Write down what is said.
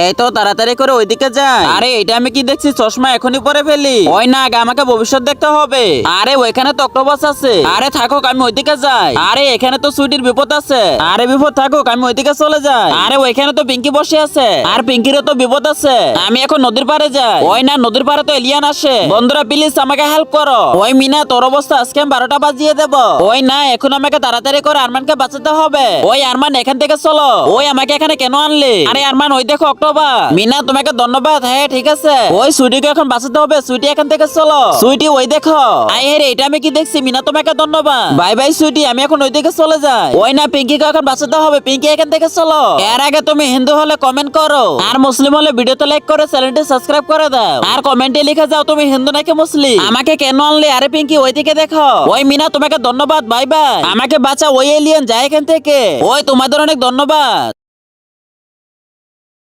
এই তো তাড়াতাড়ি করে ওইদিকে যাই। আরে এটা আমি কি দেখছি, চশমা এখনই পরে ফেলি। ওই না, আগে আমাকে ভবিষ্যৎ দেখতে হবে। আরে ওইখানে তো অক্টোপাস আছে। আরে থাকুক, আমি ওইদিকে যাই। আরে এখানে তো সুইটির বিপদ আছে। আরে বিপদ থাকুক, আমি ওইদিকে চলে যাই। আরে ওইখানে তো পিঙ্কি বসে আছে, আর পিঙ্কিরও তো বিপদ আছে। আমি এখন নদীর পাড়ে যাই। ওই না, নদীর পাড়ে তো এলিয়ান আসে। বন্ধুরা প্লিজ আমাকে হেল্প করো। ওই মিনা, তোর অবস্থা আজকে আমি 12টা বাজিয়ে দেবো। ওই না, এখন আমাকে তাড়াতাড়ি করে আরমানকে বাঁচাতে হবে। ওই আরমান, এখান থেকে চলো। ওই আমাকে এখানে কেন আনলি? আরে আরমান, ওই দেখো অক্টোপাস। মিনা তোমাকে ধন্যবাদ। হ্যাঁ ঠিক আছে। ওই সুইটিকে এখন বাঁচাতে হবে। সুইটি এখান থেকে চলো। সুইটি ওই দেখো। আই রে, এটা আমি কি দেখছি? মিনা তোমাকে ধন্যবাদ। বাই বাই সুইটি, আমি এখন ওই দিকে চলে যাই। ওই না, পিঙ্কিকে এখন বাঁচাতে হবে। পিঙ্কি এখান থেকে চলো। এর আগে তুমি হিন্দু হলে কমেন্ট করো, আর মুসলিম হলে ভিডিওতে লাইক করে চ্যানেলটি সাবস্ক্রাইব করে দাও, আর কমেন্টে লিখে যাও তুমি হিন্দু নাকি মুসলিম। আমাকে কেন আনলে? আরে পিঙ্কি ওইদিকে দেখো। ওই মিনা তোমাকে ধন্যবাদ। Bye bye. আমাকে বাঁচা। ওই এলিয়েন যায় এখান থেকে। ওই তোমাদের অনেক ধন্যবাদ।